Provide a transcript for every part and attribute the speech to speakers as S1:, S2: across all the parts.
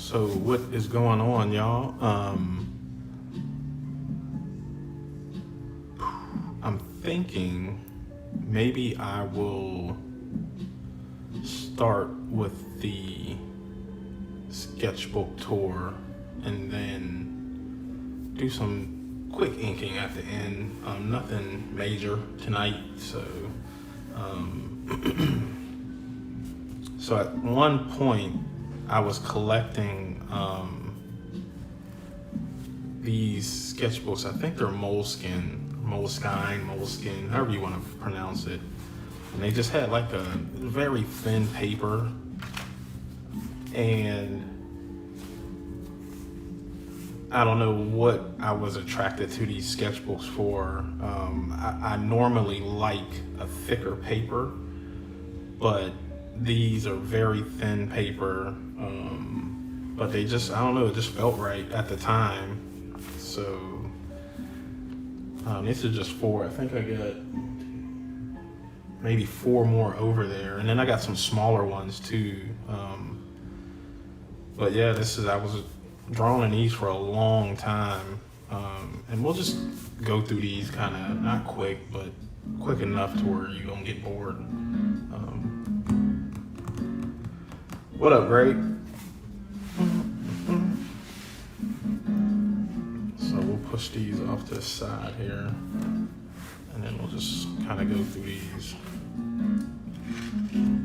S1: So what is going on, y'all? I'm thinking maybe I will start with the sketchbook tour and then do some quick inking at the end. Nothing major tonight, so so at one point I was collecting these sketchbooks. I think they're moleskine, however you want to pronounce it. And they just had like a very thin paper, and I don't know what I was attracted to these sketchbooks for. I normally like a thicker paper, but these are very thin paper, but they just, I don't know, it just felt right at the time. So these are just 4. I think I got maybe 4 more over there, and then I got some smaller ones too. But yeah, I was drawing these for a long time, and we'll just go through these kind of not quick, but quick enough to where you don't get bored. What up, Greg? So we'll push these off to the side here, and then we'll just kind of go through these.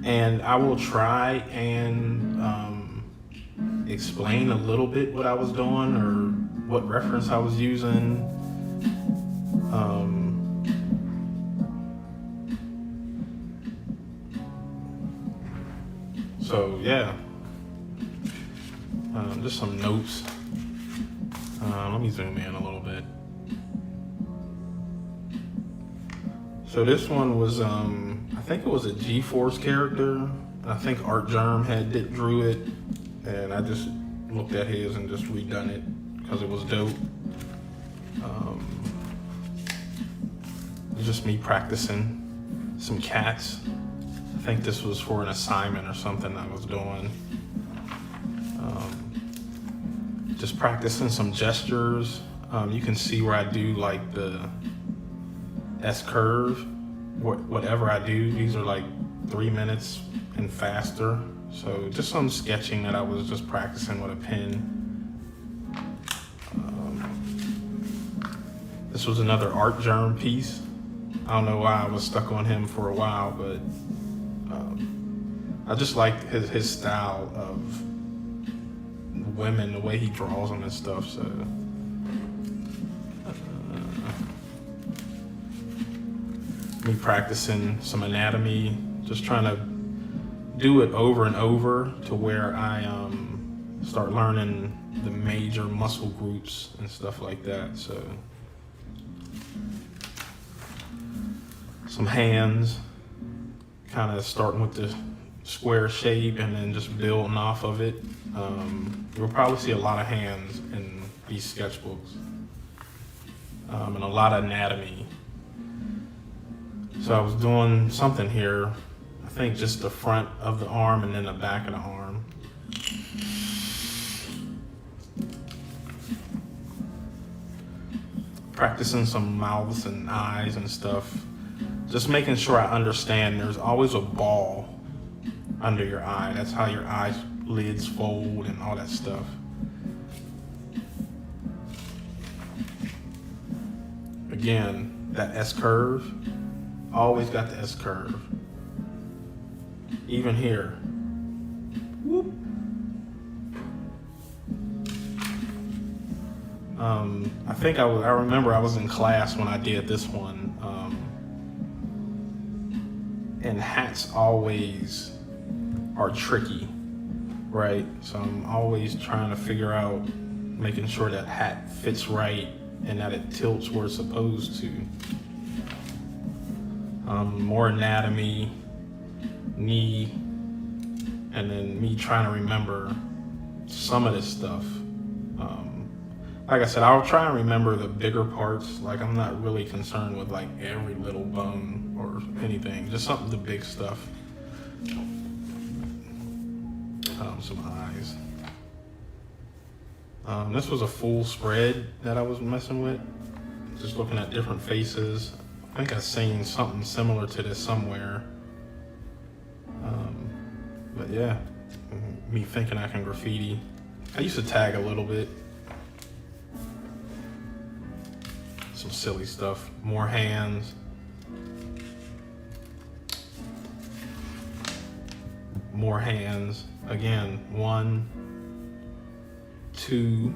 S1: And I will try and explain a little bit what I was doing or what reference I was using. So yeah, just some notes. Let me zoom in a little bit. So this one was, I think it was a G-Force character. I think Art Germ drew it, and I just looked at his and just redone it because it was dope. It's just me practicing some cats. I think this was for an assignment or something I was doing. Just practicing some gestures. You can see where I do like the S curve. Whatever I do, these are like 3 minutes and faster. So just some sketching that I was just practicing with a pen. This was another Art Germ piece. I don't know why I was stuck on him for a while, but I just liked his style of women, the way he draws them and stuff. So me practicing some anatomy, just trying to do it over and over to where I start learning the major muscle groups and stuff like that. So some hands, kind of starting with the square shape and then just building off of it. You'll probably see a lot of hands in these sketchbooks, and a lot of anatomy. So I was doing something here, I think just the front of the arm and then the back of the arm. Practicing some mouths and eyes and stuff. Just making sure I understand there's always a ball under your eye. That's how your eyelids fold and all that stuff. Again, that S curve, always got the S curve. Even here. Whoop. I think I remember I was in class when I did this one. And hats always are tricky, right? So I'm always trying to figure out, making sure that hat fits right and that it tilts where it's supposed to. More anatomy, knee, and then me trying to remember some of this stuff. Like I said, I'll try and remember the bigger parts. Like, I'm not really concerned with like every little bone or anything, just the big stuff. Some eyes. This was a full spread that I was messing with. Just looking at different faces. I think I've seen something similar to this somewhere. But yeah, me thinking I can graffiti. I used to tag a little bit. Some silly stuff. More hands. More hands. Again, 1, 2,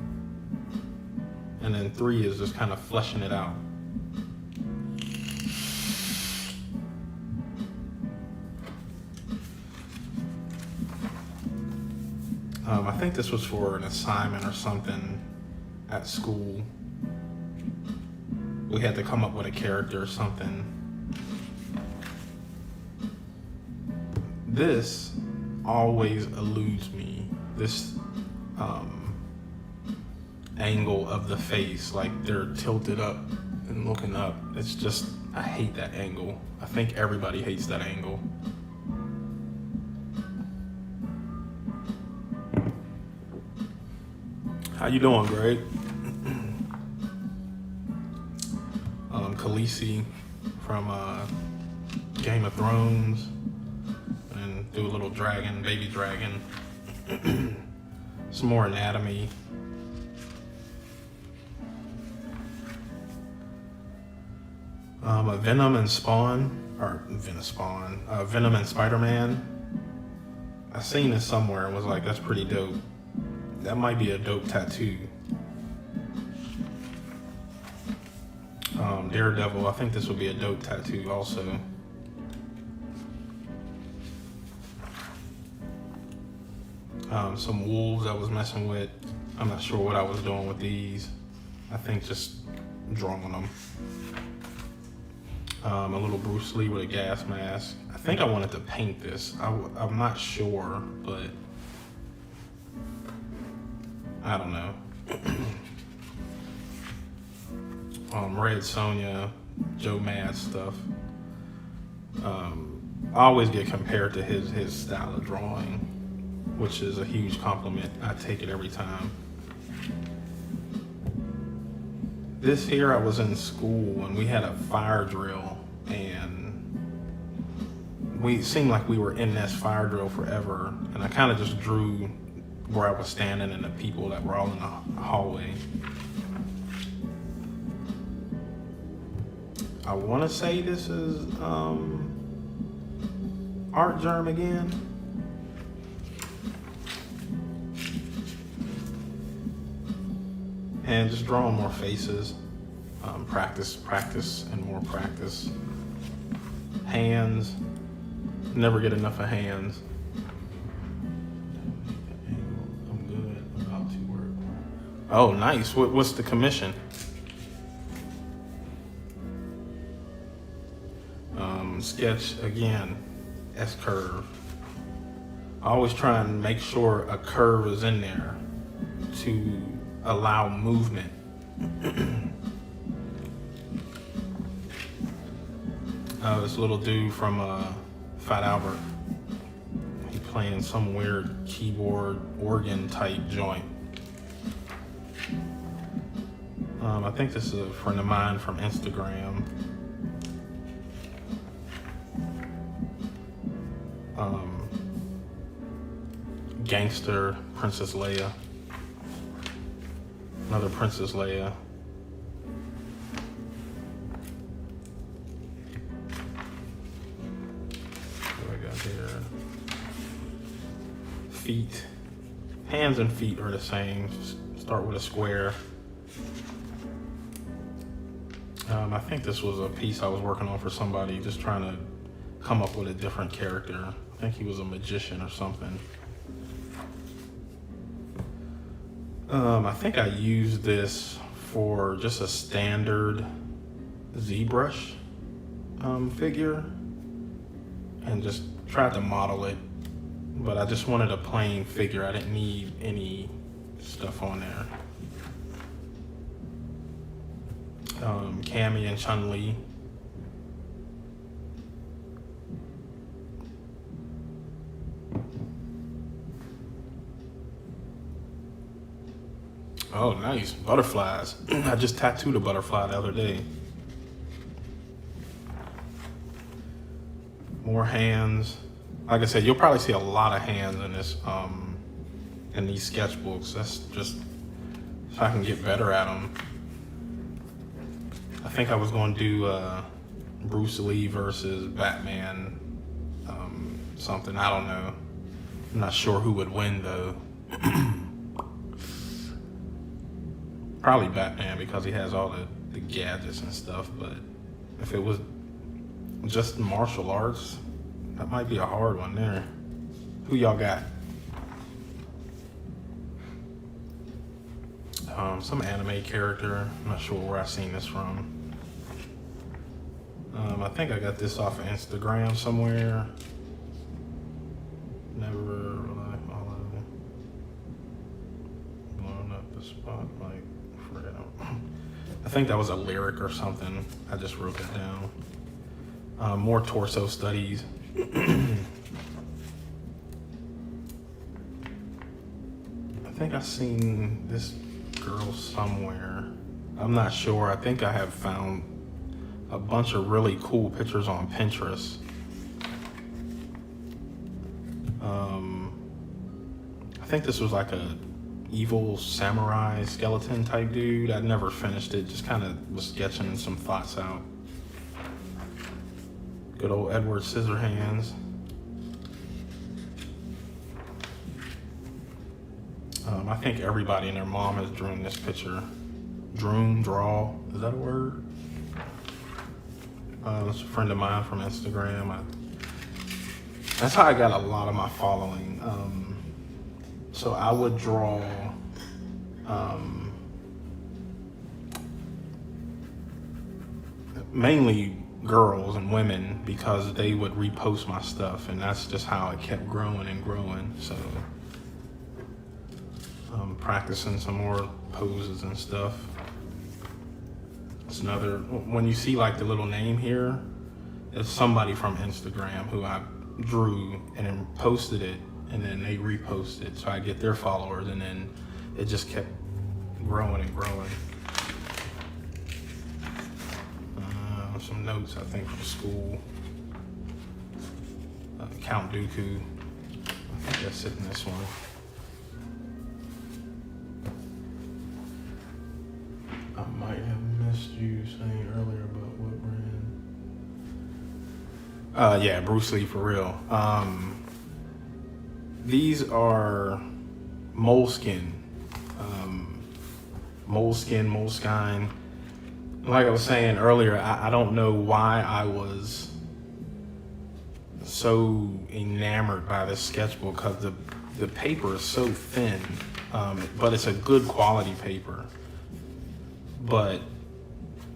S1: and then 3 is just kind of fleshing it out. I think this was for an assignment or something at school. We had to come up with a character or something. This always eludes me. This angle of the face, like they're tilted up and looking up. It's just, I hate that angle. I think everybody hates that angle. How you doing, Greg? Khaleesi from Game of Thrones, and do a little dragon, baby dragon. Some more anatomy. A Venom and Venom and Spider-Man. I seen this somewhere and was like, that's pretty dope. That might be a dope tattoo. Daredevil, I think this would be a dope tattoo also. Some wolves I was messing with. I'm not sure what I was doing with these. I think just drawing them. A little Bruce Lee with a gas mask. I think I wanted to paint this. I'm not sure, but I don't know. Red Sonja, Joe Mad stuff. I always get compared to his style of drawing, which is a huge compliment. I take it every time. This here, I was in school and we had a fire drill, and we seemed like we were in this fire drill forever. And I kind of just drew where I was standing and the people that were all in the hallway. I want to say this is Art Germ again. And just drawing more faces. Practice, and more practice. Hands. Never get enough of hands. I'm good. About to work. Oh, nice. What's the commission? Sketch again. S-curve. I always try and make sure a curve is in there to allow movement. This little dude from Fat Albert. He playing some weird keyboard organ type joint. I think this is a friend of mine from Instagram. Gangster Princess Leia. Another Princess Leia. What do I got here? Feet. Hands and feet are the same. Start with a square. I think this was a piece I was working on for somebody, just trying to come up with a different character. I think he was a magician or something. I think I used this for just a standard ZBrush figure and just tried to model it, but I just wanted a plain figure. I didn't need any stuff on there. Cammy and Chun-Li. Oh, nice. Butterflies. I just tattooed a butterfly the other day. More hands. Like I said, you'll probably see a lot of hands in this, in these sketchbooks. That's just so I can get better at them. I think I was going to do Bruce Lee versus Batman, something. I don't know. I'm not sure who would win though. Probably Batman because he has all the gadgets and stuff. But if it was just martial arts, that might be a hard one there. Who y'all got? Some anime character. I'm not sure where I seen this from. I think I got this off of Instagram somewhere. Never rely on blowing up the spotlight. I think that was a lyric or something. I just wrote it down. More torso studies. I think I've seen this girl somewhere. I'm not sure. I think I have found a bunch of really cool pictures on Pinterest. I think this was like a evil samurai skeleton type dude. I never finished it, just kind of was sketching some thoughts out. Good old Edward Scissorhands. I think everybody and their mom has drawn this picture. Draw, is that a word? It's a friend of mine from Instagram. That's how I got a lot of my following. So I would draw mainly girls and women because they would repost my stuff, and that's just how it kept growing and growing. So I'm practicing some more poses and stuff. It's another, when you see like the little name here, it's somebody from Instagram who I drew and then posted it, and then they reposted, so I get their followers, and then it just kept growing and growing. Some notes, I think, from school. Count Dooku. I think that's it in this one. I might have missed you saying earlier about what brand. Yeah, Bruce Lee for real. These are Moleskine. Moleskine. Like I was saying earlier, I don't know why I was so enamored by this sketchbook, because the paper is so thin, but it's a good quality paper. But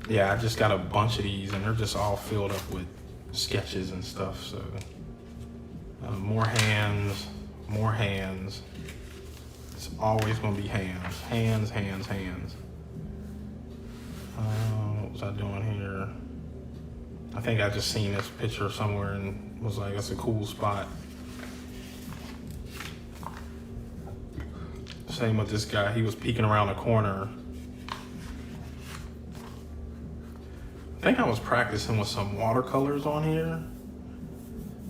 S1: yeah, I just got a bunch of these, and they're just all filled up with sketches and stuff. So more hands. It's always gonna be hands. What was I doing here? I think I just seen this picture somewhere and was like, that's a cool spot. Same with this guy, he was peeking around the corner. I think I was practicing with some watercolors on here.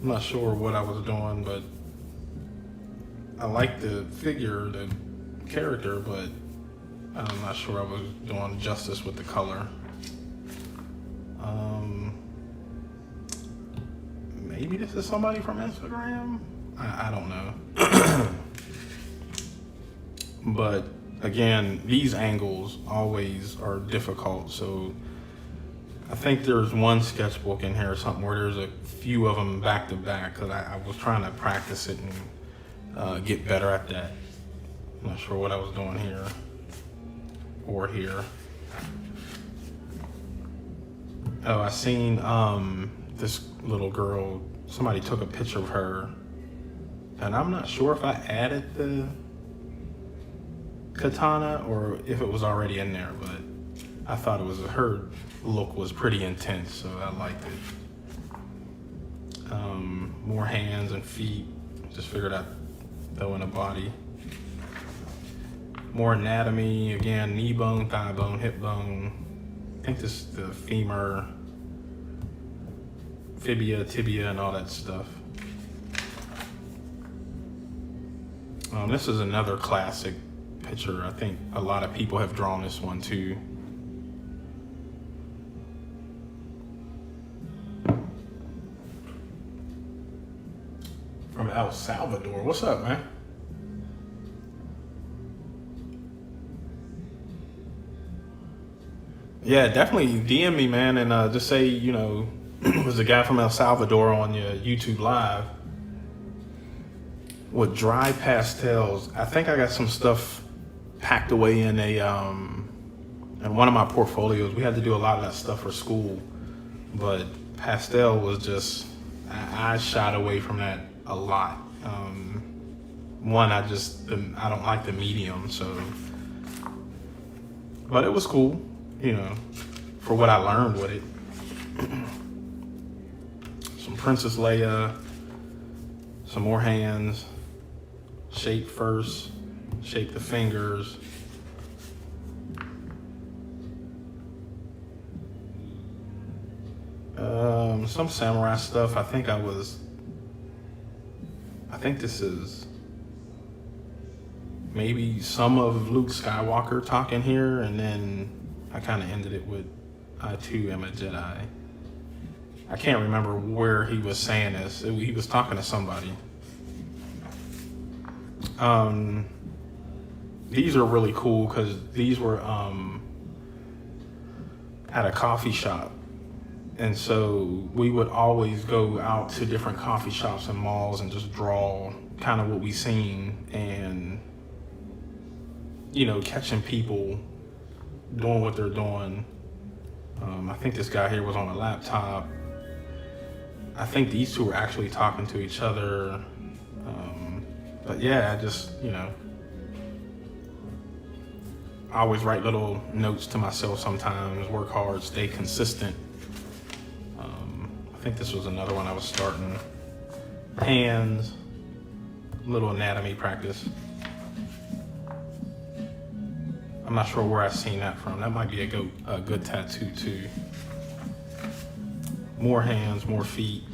S1: I'm not sure what I was doing, but I like the figure, the character, but I'm not sure I was doing justice with the color. Maybe this is somebody from Instagram? I don't know. But again, these angles always are difficult. So I think there's one sketchbook in here or something where there's a few of them back to back, because I was trying to practice it and get better at that. I'm not sure what I was doing here or here. Oh, I seen this little girl, somebody took a picture of her, and I'm not sure if I added the katana or if it was already in there, but I thought it was, her look was pretty intense, so I liked it. More hands and feet, just figured I'd throw in a body. More anatomy, again, knee bone, thigh bone, hip bone. I think this is the femur, fibia, tibia, and all that stuff. This is another classic picture. I think a lot of people have drawn this one too. From El Salvador. What's up, man? Yeah, definitely DM me, man, and just say, there's a guy from El Salvador on your YouTube Live with dry pastels. I think I got some stuff packed away in in one of my portfolios. We had to do a lot of that stuff for school, but pastel was just, I shied away from that a lot. One, I don't like the medium, so, but it was cool, for what I learned with it. Some Princess Leia, some more hands, shape first, shape the fingers. Some samurai stuff. I think this is maybe some of Luke Skywalker talking here, and then I kind of ended it with I too am a Jedi. I can't remember where he was saying this. He was talking to somebody. These are really cool because these were at a coffee shop. And so we would always go out to different coffee shops and malls and just draw kind of what we seen, and, catching people doing what they're doing. I think this guy here was on a laptop. I think these two were actually talking to each other. But yeah, I just, I always write little notes to myself sometimes, work hard, stay consistent. I think this was another one I was starting. Hands, little anatomy practice. I'm not sure where I seen that from. That might be a good tattoo too. More hands, more feet.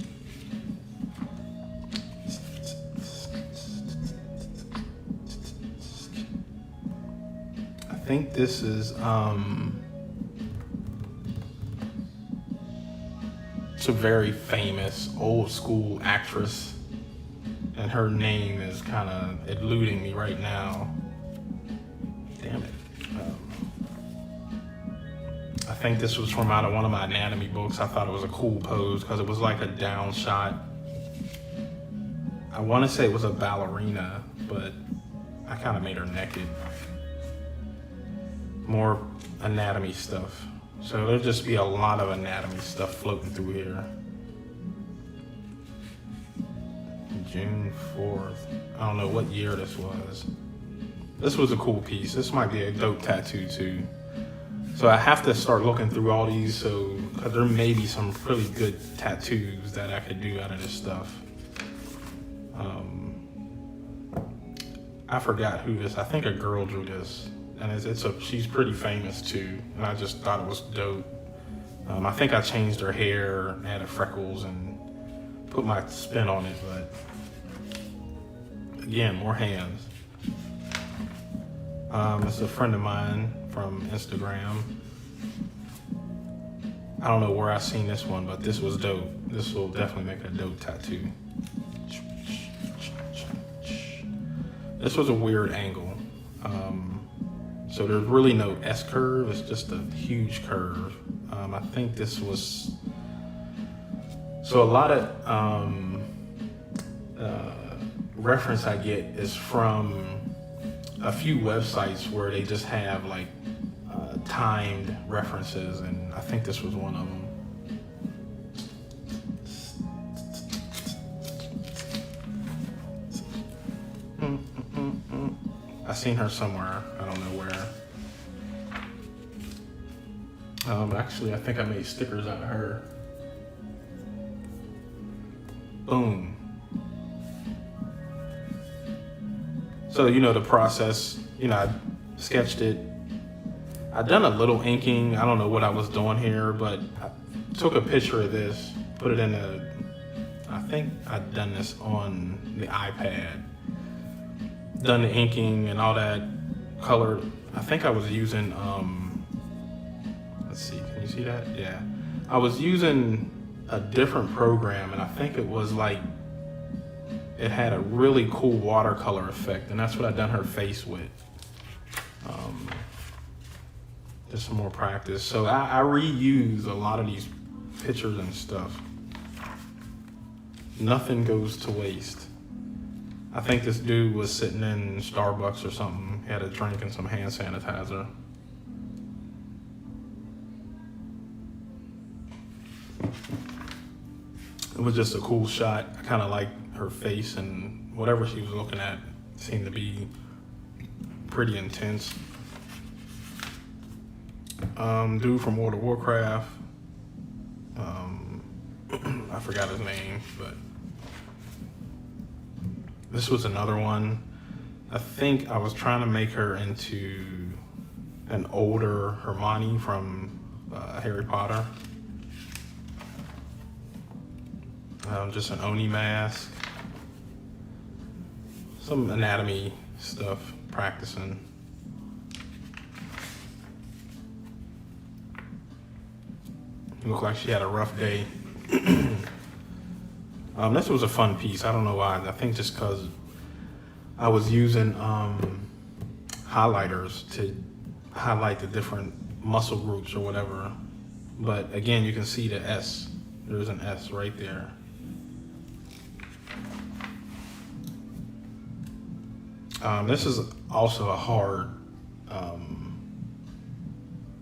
S1: I think this is it's a very famous old school actress, and her name is kind of eluding me right now. Damn it. I think this was from out of one of my anatomy books. I thought it was a cool pose because it was like a down shot. I want to say it was a ballerina, but I kind of made her naked. More anatomy stuff. So there'll just be a lot of anatomy stuff floating through here. June 4th. I don't know what year this was. This was a cool piece. This might be a dope tattoo too. So I have to start looking through all these, because there may be some really good tattoos that I could do out of this stuff. I forgot who this. I think a girl drew this, and she's pretty famous too. And I just thought it was dope. I think I changed her hair, and added freckles, and put my spin on it. But again, more hands. It's a friend of mine from Instagram. I don't know where I seen this one, but this was dope. This will definitely make a dope tattoo. This was a weird angle. So there's really no S curve, it's just a huge curve. I think this was, so a lot of reference I get is from a few websites where they just have like timed references, and I think this was one of them. I seen her somewhere, I don't know where. Actually, I think I made stickers out of her. Boom. So, the process, sketched it. I'd done a little inking. I don't know what I was doing here, but I took a picture of this, put it in I think I'd done this on the iPad. Done the inking and all that, colored. I think I was using, let's see, can you see that? Yeah. I was using a different program, and I think it was like, it had a really cool watercolor effect, and that's what I'd done her face with. Just some more practice. So I reuse a lot of these pictures and stuff. Nothing goes to waste. I think this dude was sitting in Starbucks or something. He had a drink and some hand sanitizer. It was just a cool shot. I kind of liked her face, and whatever she was looking at seemed to be pretty intense. Dude from World of Warcraft. I forgot his name, but this was another one. I think I was trying to make her into an older Hermione from Harry Potter. Just an Oni mask. Some anatomy stuff, practicing. Looked like she had a rough day. This was a fun piece. I don't know why. I think just because I was using highlighters to highlight the different muscle groups or whatever. But again, you can see the S. There's an S right there. This is also a hard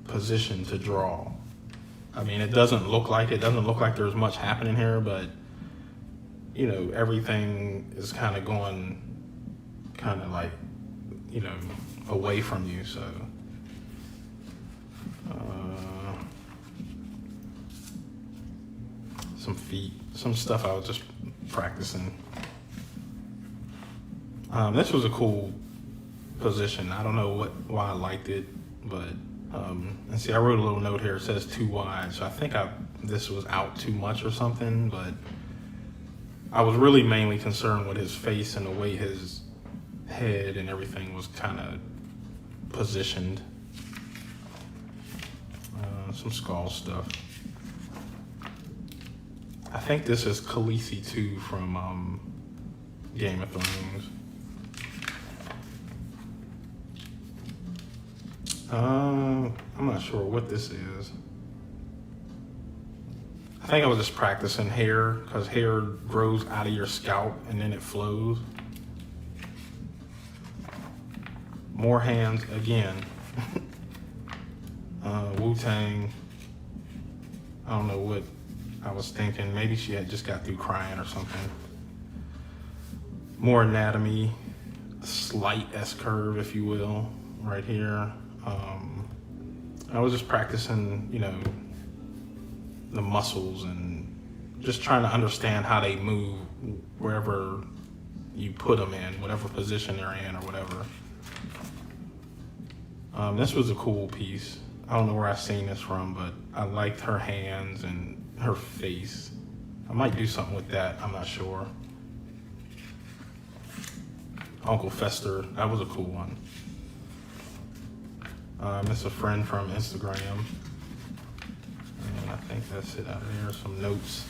S1: position to draw. I mean, it doesn't look like there's much happening here, but you know, everything is kind of going like, you know, away from you. So some feet, some stuff I was just practicing. This was a cool position. I don't know why I liked it, but and see, I wrote a little note here. It says too wide, so I think this was out too much or something. But I was really mainly concerned with his face and the way his head and everything was kind of positioned. Some skull stuff. I think this is Khaleesi too from Game of Thrones. I'm not sure what this is. I think I was just practicing hair, because hair grows out of your scalp and then it flows. More hands again. Wu-Tang. I don't know what I was thinking. Maybe she had just got through crying or something. More anatomy. A slight S-curve, if you will, right here. I was just practicing, you know, the muscles and just trying to understand how they move wherever you put them in, whatever position they're in or whatever. This was a cool piece. I don't know where I seen this from, but I liked her hands and her face. I might do something with that, I'm not sure. Uncle Fester, that was a cool one. It's a friend from Instagram. And I think that's it out of there. Some notes.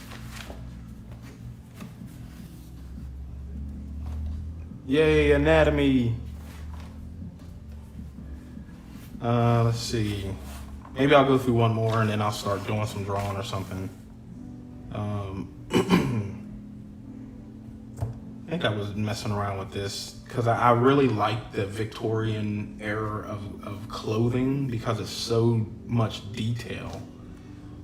S1: Yay, anatomy. Let's see. Maybe I'll go through one more and then I'll start doing some drawing or something. I think I was messing around with this because I really like the Victorian era of clothing because it's so much detail.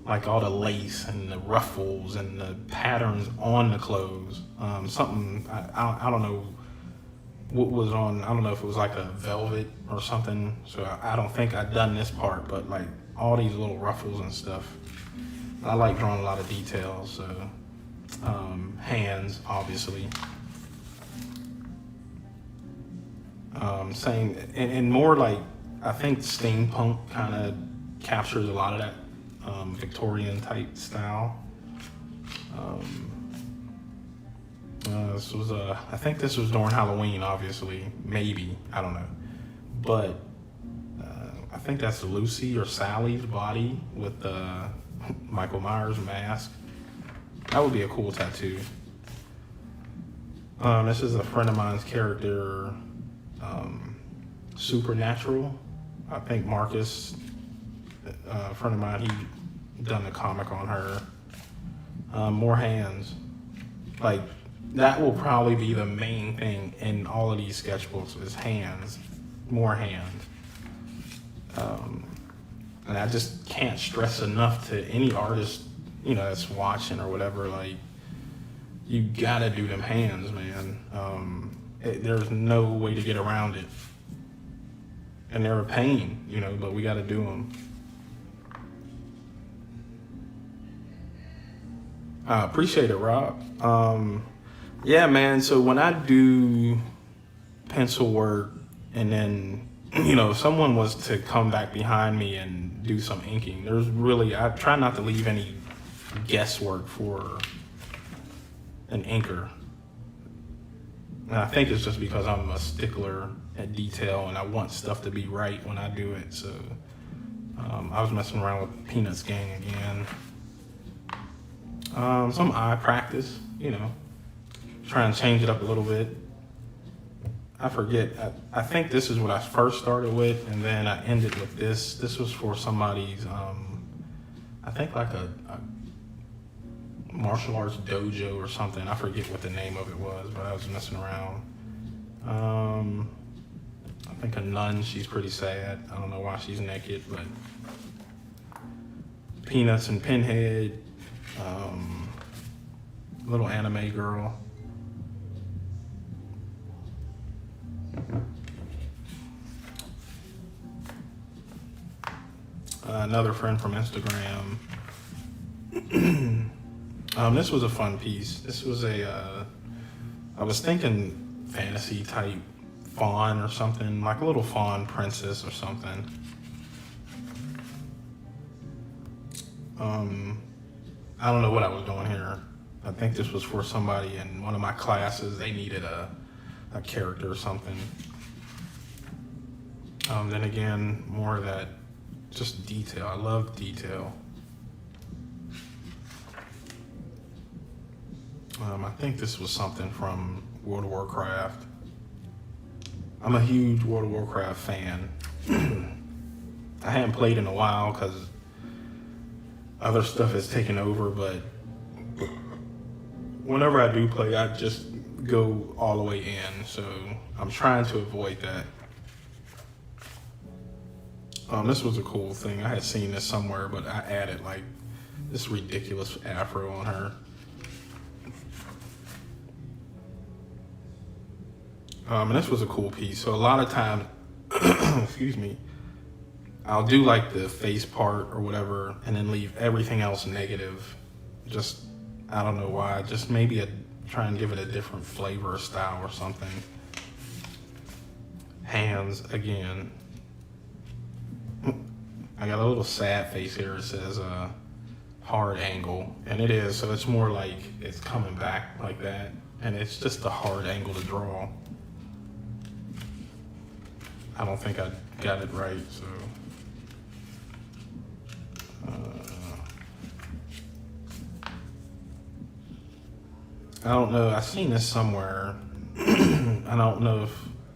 S1: Like all the lace and the ruffles and the patterns on the clothes. Something, I don't know what was on, I don't know if it was like a velvet or something. So I don't think I'd done this part, but like all these little ruffles and stuff. I like drawing a lot of details, so hands, obviously. Saying, and more like, I think steampunk kind of captures a lot of that Victorian type style. This was I think this was during Halloween, obviously, maybe, I don't know, but I think that's Lucy or Sally's body with the Michael Myers mask. That would be a cool tattoo. This is a friend of mine's character, Supernatural. I think Marcus, a friend of mine, he done a comic on her. More hands. Like, that will probably be the main thing in all of these sketchbooks is hands. More hands. And I just can't stress enough to any artist, that's watching or whatever, like, you gotta do them hands, man. There's no way to get around it. And they're a pain, but we gotta do them. I appreciate it, Rob. Yeah, man, so when I do pencil work and then, if someone was to come back behind me and do some inking, I try not to leave any guesswork for an inker. And I think it's just because I'm a stickler at detail and I want stuff to be right when I do it. So I was messing around with Peanuts Gang again. Some eye practice, try and change it up a little bit. I forget, I think this is what I first started with, and then I ended with this. This was for somebody's, I think like a martial arts dojo or something. I forget what the name of it was, but I was messing around. I think a nun, she's pretty sad. I don't know why she's naked, but Peanuts and Pinhead, little anime girl. Another friend from Instagram. This was a fun piece. This was I was thinking fantasy type fawn or something, like a little fawn princess or something. I don't know what I was doing here. I think this was for somebody in one of my classes. They needed a character or something. Then again, more of that just detail. I love detail. I think this was something from World of Warcraft. I'm a huge World of Warcraft fan. I haven't played in a while because other stuff has taken over, but whenever I do play, I just go all the way in, so I'm trying to avoid that. This was a cool thing. I had seen this somewhere, but I added like this ridiculous afro on her. And this was a cool piece. So a lot of times, excuse me, I'll do like the face part or whatever and then leave everything else negative. Just, I don't know why, just maybe try and give it a different flavor or style or something. Hands again. I got a little sad face here. It says hard angle, and it is, so it's more like it's coming back like that, and it's just a hard angle to draw. I don't think I got it right, so. I don't know, I've seen this somewhere. I don't know if,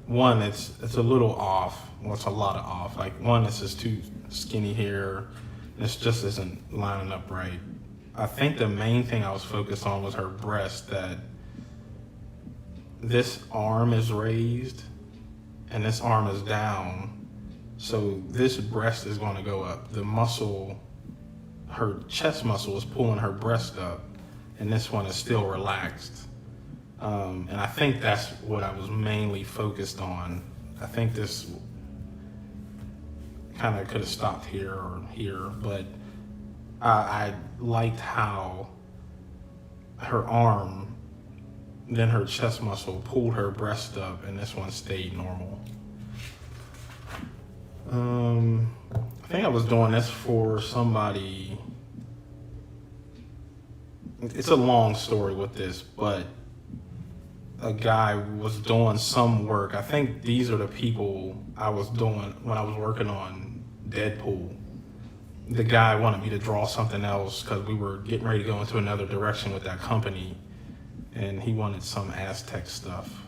S1: one, it's a little off. Well, it's a lot of off. Like, one, it's just too skinny here. This just isn't lining up right. I think the main thing I was focused on was her breast, that this arm is raised and this arm is down. So this breast is going to go up. The muscle, her chest muscle is pulling her breast up, and this one is still relaxed. And I think that's what I was mainly focused on. I think this kind of could have stopped here or here, but I liked how her arm then her chest muscle pulled her breast up, and this one stayed normal. I think I was doing this for somebody. It's a long story with this, but a guy was doing some work. I think these are the people I was doing when I was working on Deadpool. The guy wanted me to draw something else because we were getting ready to go into another direction with that company, and he wanted some Aztec stuff.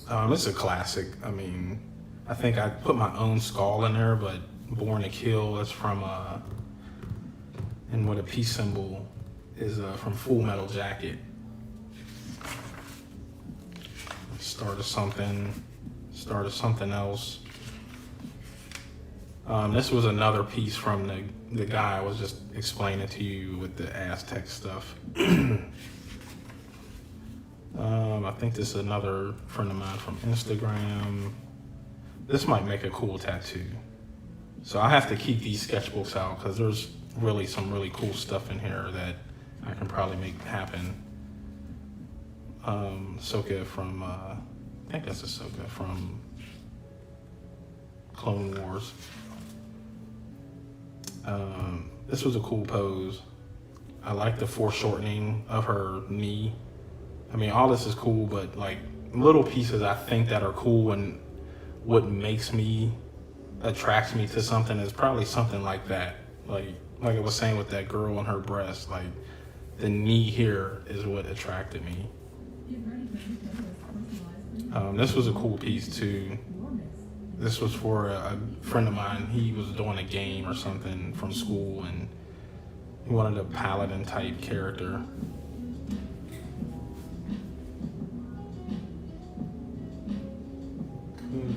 S1: It's a classic. I mean, I think I put my own skull in there, but Born to Kill is from and what a peace symbol is from Full Metal Jacket. Start of something else. This was another piece from the guy I was just explaining to you with the Aztec stuff. I think this is another friend of mine from Instagram. This might make a cool tattoo. So I have to keep these sketchbooks out because there's really some really cool stuff in here that I can probably make happen. Ahsoka from, I think that's Ahsoka from Clone Wars. This was a cool pose. I like the foreshortening of her knee. I mean, all this is cool, but like little pieces I think that are cool, and what attracts me to something is probably something like that. Like I was saying with that girl on her breast, like the knee here is what attracted me. This was a cool piece too. This was for a friend of mine. He was doing a game or something from school, and he wanted a paladin type character.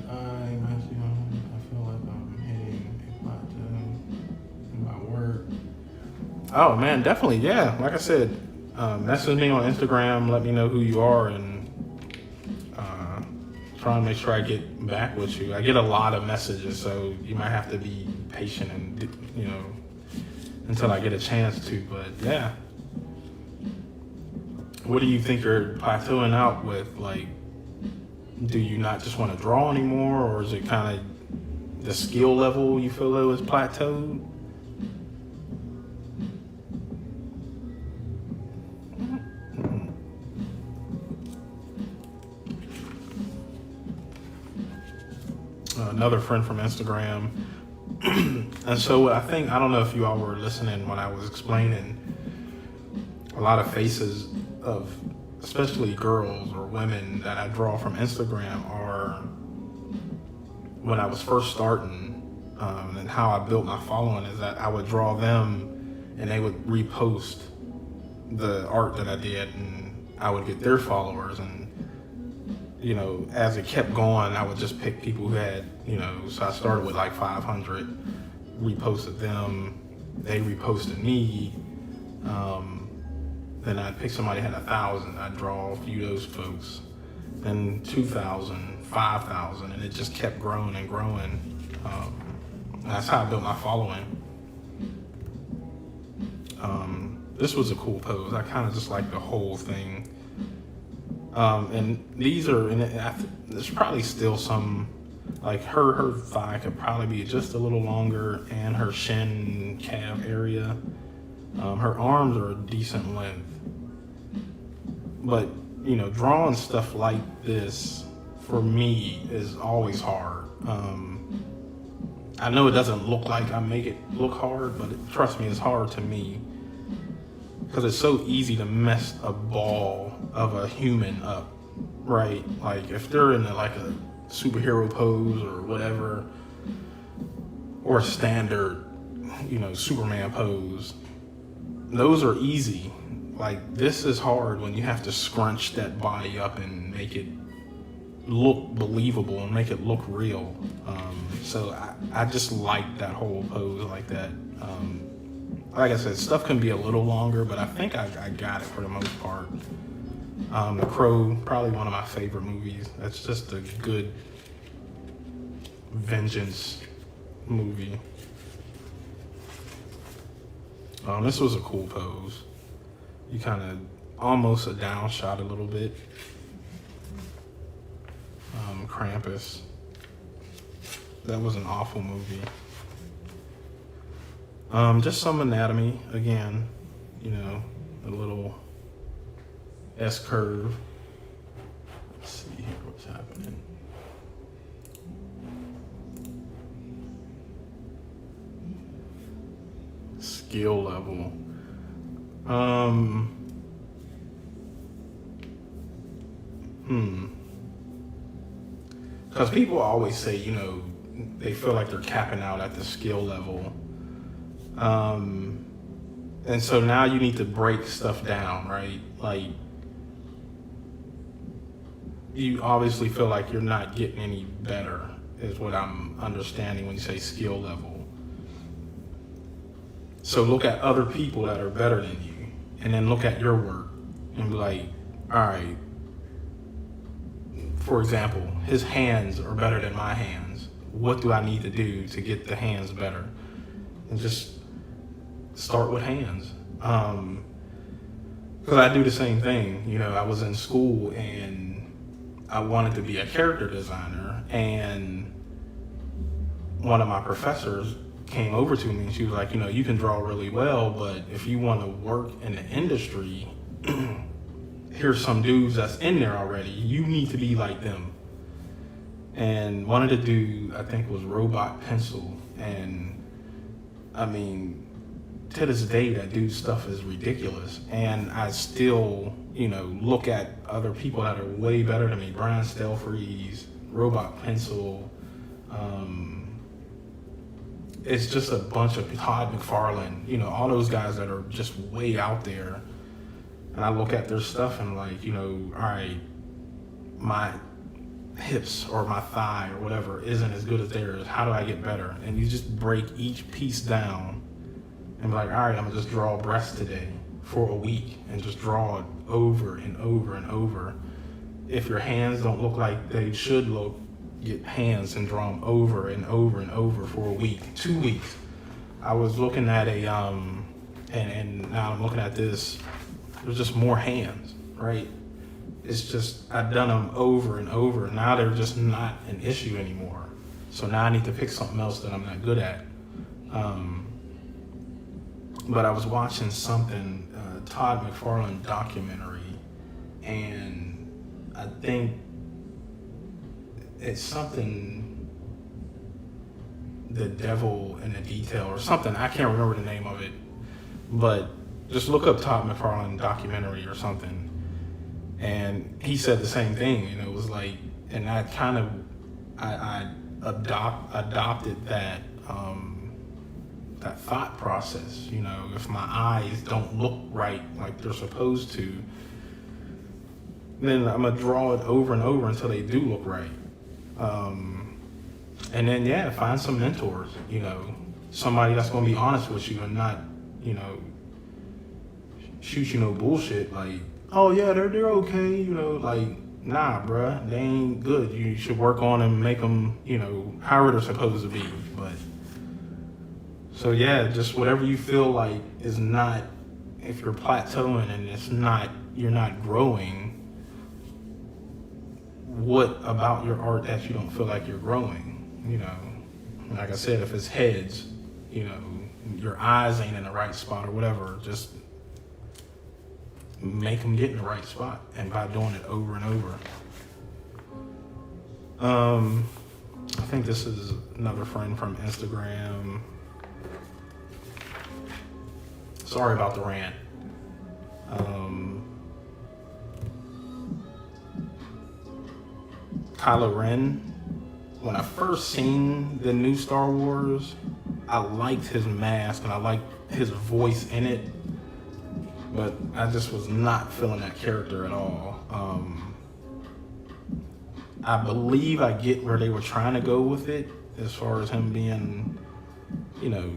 S1: I feel like I'm hitting a plateau in my work. Oh man, definitely, yeah. Like I said, message me on Instagram. Let me know who you are, and try to make sure I get back with you. I get a lot of messages, so you might have to be patient and until I get a chance to. But yeah, what do you think you're plateauing out with? Like, do you not just want to draw anymore, or is it kind of the skill level you feel though is plateaued? Another friend from Instagram. And so I don't know if you all were listening when I was explaining, a lot of faces of especially girls or women that I draw from Instagram are when I was first starting, and how I built my following is that I would draw them and they would repost the art that I did, and I would get their followers. And as it kept going, I would just pick people who had, so I started with like 500, reposted them, they reposted me, then I'd pick somebody who had 1,000, I'd draw a few of those folks, then 2,000, 5,000, and it just kept growing and growing. That's how I built my following. This was a cool pose. I kind of just like the whole thing. And these are, there's probably still some, like her thigh could probably be just a little longer, and her shin calf area. Her arms are a decent length. But, drawing stuff like this, for me, is always hard. I know it doesn't look like I make it look hard, but trust me, it's hard to me. Because it's so easy to mess a ball of a human up, right? Like if they're in a superhero pose or whatever, or a standard, Superman pose, those are easy. Like this is hard when you have to scrunch that body up and make it look believable and make it look real. So I just like that whole pose like that. Like I said, stuff can be a little longer, but I think I got it for the most part. The Crow, probably one of my favorite movies. That's just a good vengeance movie. This was a cool pose. You kind of almost a down shot a little bit. Krampus. That was an awful movie. Just some anatomy again, you know, a little S curve. Let's see here what's happening. Skill level. Because people always say, you know, they feel like they're capping out at the skill level. And so now you need to break stuff down, right? Like, you obviously feel like you're not getting any better, is what I'm understanding when you say skill level. So look at other people that are better than you, and then look at your work and be like, all right, for example, his hands are better than my hands. What do I need to do to get the hands better? And just start with hands. Because I do the same thing. You know, I was in school and I wanted to be a character designer, and one of my professors came over to me and she was like, you know, you can draw really well, but if you want to work in the industry, here's some dudes that's in there already. You need to be like them. And one of the dudes, I think, was Robot Pencil. And I mean, to this day, that dude's stuff is ridiculous. And I still, you know, look at other people that are way better than me. Brian Stelfreeze, Robot Pencil. It's just a bunch of Todd McFarlane, you know, all those guys that are just way out there. And I look at their stuff and like, you know, all right, my hips or my thigh or whatever isn't as good as theirs. How do I get better? And you just break each piece down and be like, all right, I'm gonna just draw breast today for a week and just draw it over and over and over. If your hands don't look like they should look, get hands and draw them over and over and over for a week, 2 weeks. I was looking at a, and now I'm looking at this, there's just more hands, right? It's just, I've done them over and over. Now they're just not an issue anymore. So now I need to pick something else that I'm not good at. But I was watching something, Todd McFarlane documentary, and I think it's something, The Devil in the Detail or something. I can't remember the name of it, but just look up Todd McFarlane documentary or something. And he said the same thing, and it was like, and I kind of, I adopted that, that thought process. You know, if my eyes don't look right like they're supposed to, then I'm gonna draw it over and over until they do look right. And then, yeah, find some mentors, you know, somebody that's gonna be honest with you and not, you know, shoot you no bullshit like, oh yeah, they're okay, you know, like, nah, bruh, they ain't good. You should work on them, make them, you know, however they're supposed to be. But so yeah, just whatever you feel like is not, if you're plateauing and it's not, you're not growing, what about your art that you don't feel like you're growing? You know, like I said, if it's heads, you know, your eyes ain't in the right spot or whatever, just make them get in the right spot, and by doing it over and over. I think this is another friend from Instagram. Sorry about the rant. Kylo Ren, when I first seen the new Star Wars, I liked his mask and I liked his voice in it, but I just was not feeling that character at all. I believe I get where they were trying to go with it, as far as him being, you know,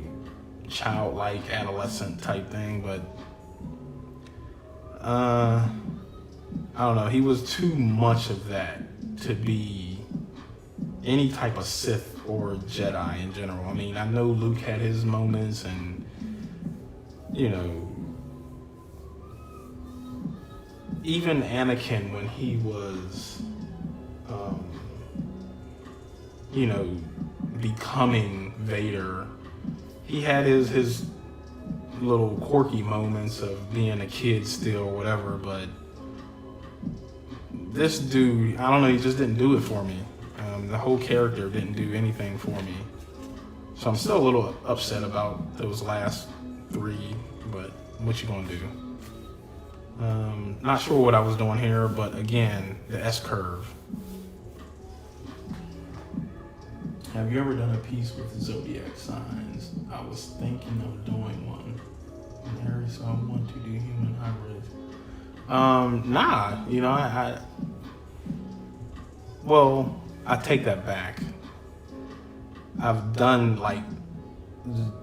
S1: childlike, adolescent type thing, but I don't know, he was too much of that to be any type of Sith or Jedi in general. I mean, I know Luke had his moments, and, you know, even Anakin, when he was, um, you know, becoming Vader, he had his little quirky moments of being a kid still, whatever. But this dude, I don't know, he just didn't do it for me. The whole character didn't do anything for me. So I'm still a little upset about those last 3, but what you gonna do? Not sure what I was doing here, but again, the S-curve. Have you ever done a piece with zodiac signs? I was thinking of doing one. And Harry, so I want to do human hybrids. Nah, you know, I take that back. I've done like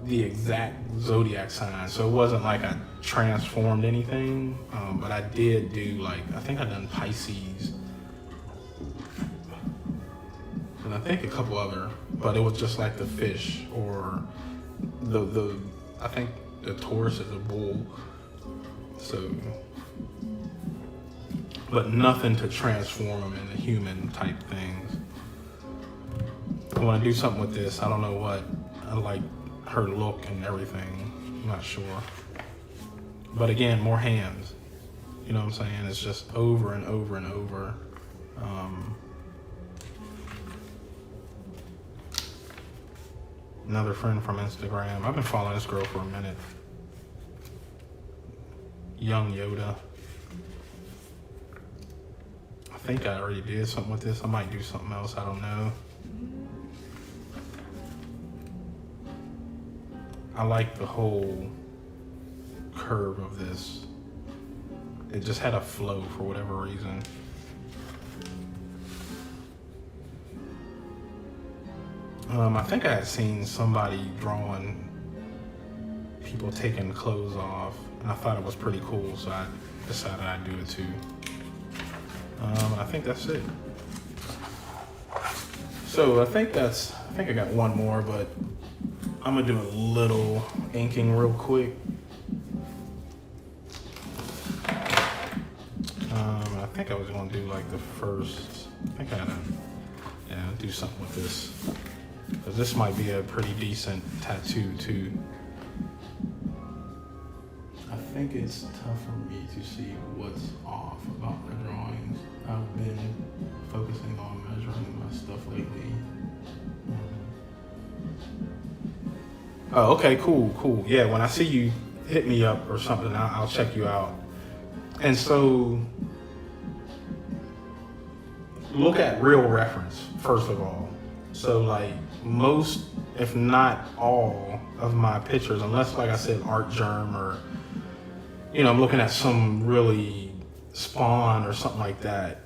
S1: the exact zodiac sign, so it wasn't like I transformed anything, but I did do like, I think I done Pisces, and I think a couple other, but it was just like the fish, or I think the Taurus is a bull, so, but nothing to transform them into human type things. I want to do something with this. I don't know what. I like her look and everything. I'm not sure. But again, more hands. You know what I'm saying? It's just over and over and over. Another friend from Instagram. I've been following this girl for a minute. Young Yoda. I think I already did something with this. I might do something else. I don't know. I like the whole curve of this. It just had a flow for whatever reason. I think I had seen somebody drawing people taking clothes off, and I thought it was pretty cool, so I decided I'd do it too. I think that's it. So I think I got one more, but I'm gonna do a little inking real quick. I think I was gonna do like the first, I think I gotta, do something with this. Because this might be a pretty decent tattoo too. I think it's tough for me to see what's off about my drawings. I've been focusing on measuring my stuff lately. Oh, okay, cool. Yeah, when I see you, hit me up or something, I'll check you out. And so, look at real reference, first of all. So like most, if not all, of my pictures, unless like I said, Art Germ, or, I'm looking at some really Spawn or something like that,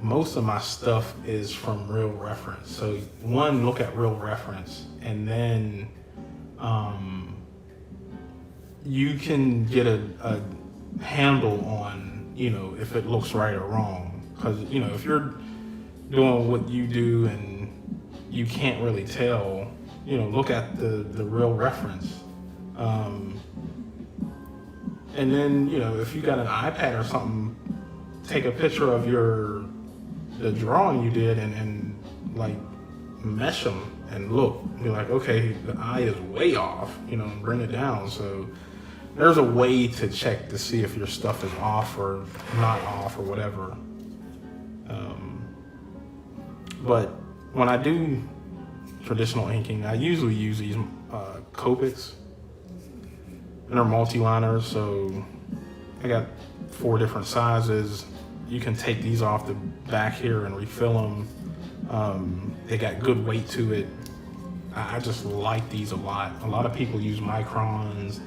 S1: most of my stuff is from real reference. So one, look at real reference, and then you can get a handle on, if it looks right or wrong. Because, if you're doing what you do and you can't really tell, look at the real reference. And then, if you got an iPad or something, take a picture of the drawing you did and like mesh them and look. Be like, okay, the eye is way off, and bring it down. So there's a way to check to see if your stuff is off or not off or whatever. But when I do traditional inking, I usually use these Copics, and they're multi-liners, so I got 4 different sizes. You can take these off the back here and refill them. They got good weight to it. I just like these a lot. A lot of people use microns.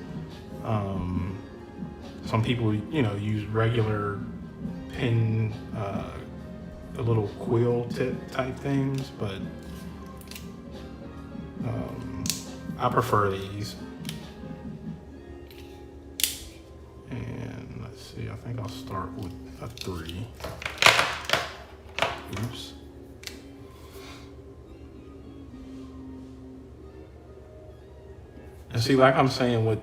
S1: Some people, use regular pin, the little quill tip type things, but I prefer these. And let's see, I think I'll start with a 3. Oops. And see, like I'm saying with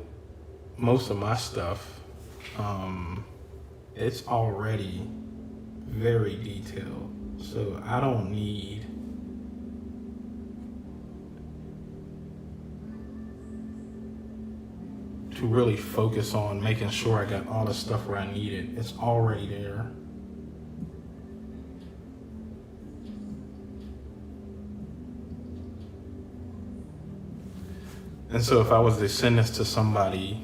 S1: most of my stuff, it's already very detailed. So I don't need to really focus on making sure I got all the stuff where I need it. It's already there. And so if I was to send this to somebody,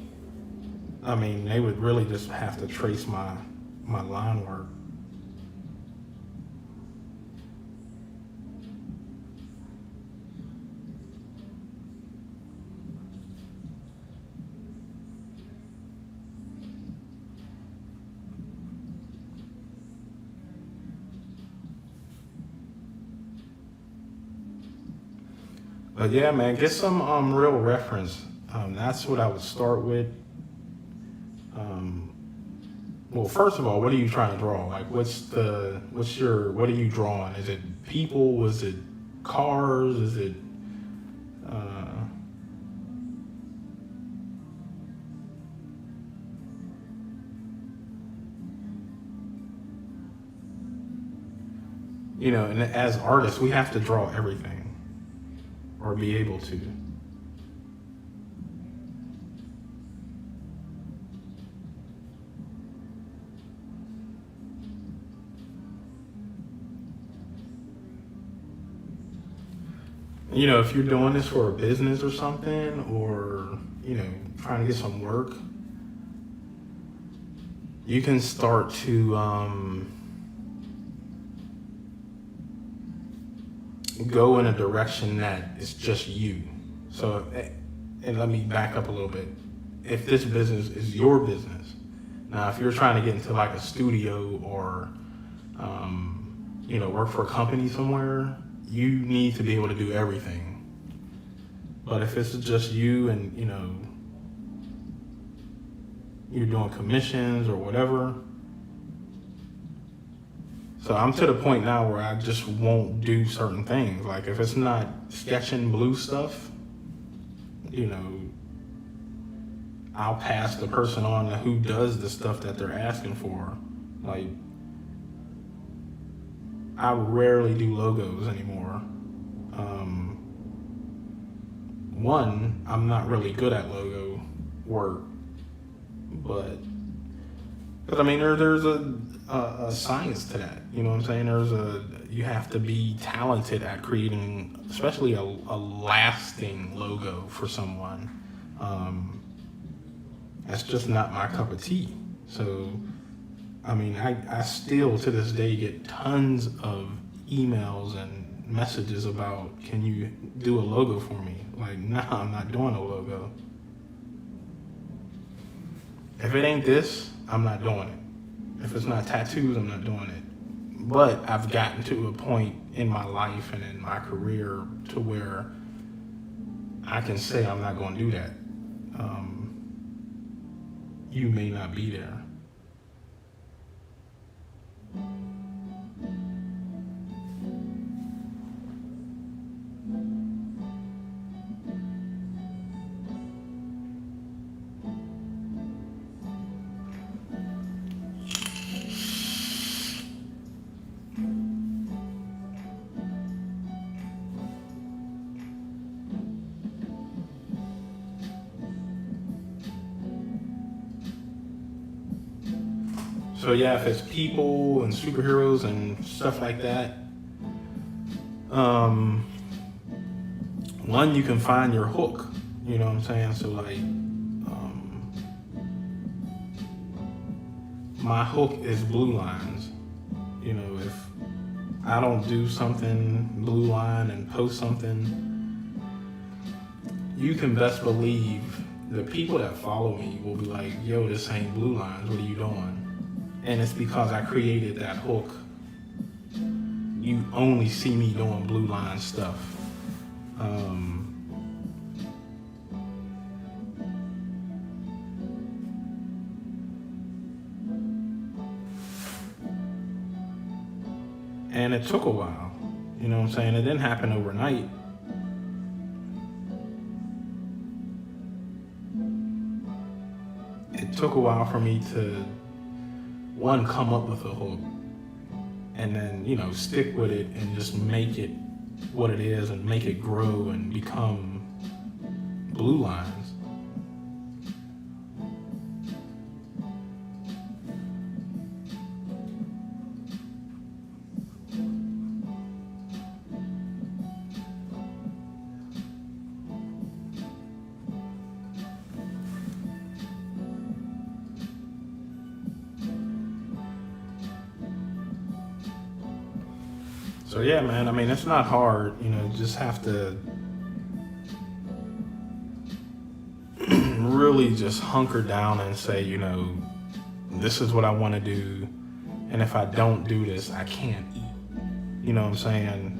S1: I mean, they would really just have to trace my line work. But yeah, man, get some real reference. That's what I would start with. Well, first of all, what are you trying to draw? Like, what are you drawing? Is it people? Is it cars? Is it, and as artists, we have to draw everything or be able to. If you're doing this for a business or something, or, trying to get some work, you can start to go in a direction that is just you. So, and let me back up a little bit. If this business is your business, now if you're trying to get into like a studio or, work for a company somewhere, you need to be able to do everything. But if it's just you and, you're doing commissions or whatever. So I'm to the point now where I just won't do certain things. Like if it's not sketching blue stuff, I'll pass the person on to who does the stuff that they're asking for. Like, I rarely do logos anymore. One, I'm not really good at logo work, but I mean, there's a science to that. You know what I'm saying? You have to be talented at creating, especially a lasting logo for someone. That's just not my cup of tea. So, I mean, I still to this day get tons of emails and messages about, can you do a logo for me? Like, nah, I'm not doing a logo. If it ain't this, I'm not doing it. If it's not tattoos, I'm not doing it. But I've gotten to a point in my life and in my career to where I can say I'm not going to do that. You may not be there. So yeah, if it's people and superheroes and stuff like that, one, you can find your hook, you know what I'm saying? So like, my hook is blue lines. If I don't do something blue line and post something, you can best believe the people that follow me will be like, yo, this ain't blue lines, what are you doing? And it's because I created that hook. You only see me doing blue line stuff. And it took a while. You know what I'm saying? It didn't happen overnight. It took a while for me to one, come up with a hook, and then, stick with it and just make it what it is and make it grow and become Blue Lines. So yeah, man, I mean, it's not hard, just have to really just hunker down and say, this is what I want to do. And if I don't do this, I can't eat. You know what I'm saying?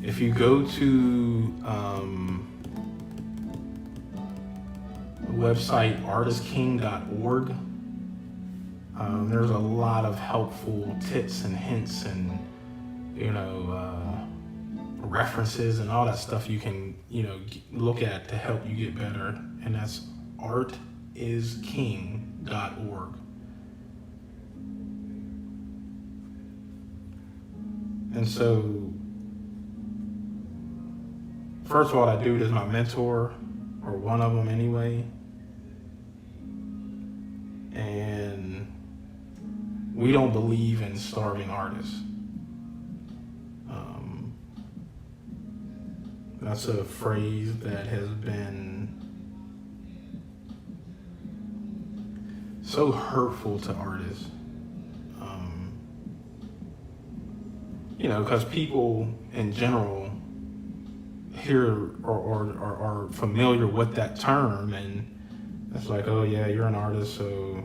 S1: If you go to the website artistking.org, there's a lot of helpful tips and hints and, references and all that stuff you can, look at to help you get better. And that's artisking.org. And so, first of all, that dude is my mentor, or one of them anyway. And we don't believe in starving artists. That's a phrase that has been so hurtful to artists. Because people in general hear or are familiar with that term, and it's like, oh yeah, you're an artist, so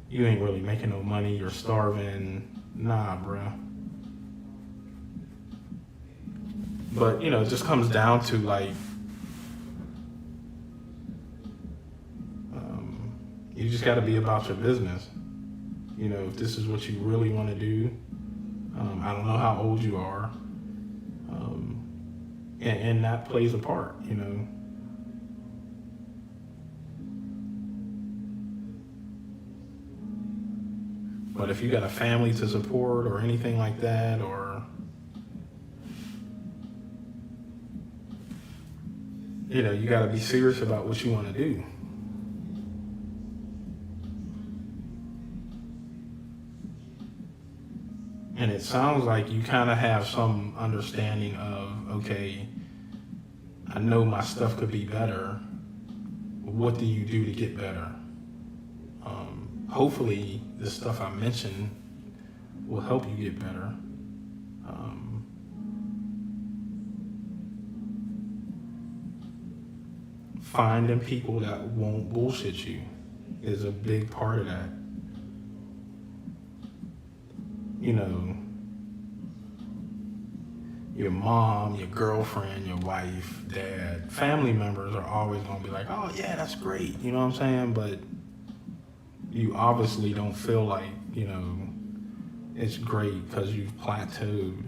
S1: you ain't really making no money, you're starving. Nah, bruh. But, it just comes down to you just got to be about your business. If this is what you really want to do, I don't know how old you are, and that plays a part, But if you got a family to support or anything like that, or you got to be serious about what you want to do. And it sounds like you kind of have some understanding of, okay, I know my stuff could be better. What do you do to get better? Hopefully the stuff I mentioned will help you get better. Finding people that won't bullshit you is a big part of that. Your mom, your girlfriend, your wife, dad, family members are always going to be like, oh yeah, that's great. You know what I'm saying? But you obviously don't feel like, it's great because you've plateaued.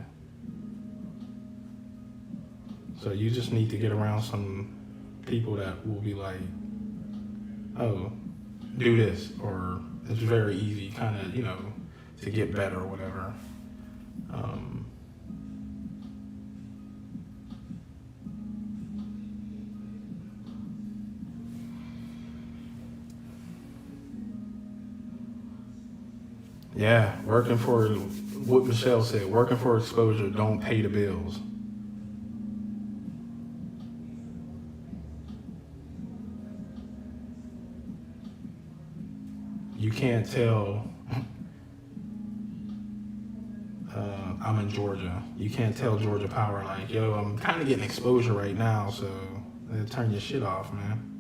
S1: So you just need to get around some people that will be like, oh, do this, or it's very easy kind of, to get better or whatever. Yeah, what Michelle said, working for exposure don't pay the bills. You can't tell, I'm in Georgia. You can't tell Georgia Power like, yo, I'm kind of getting exposure right now, so turn your shit off, man.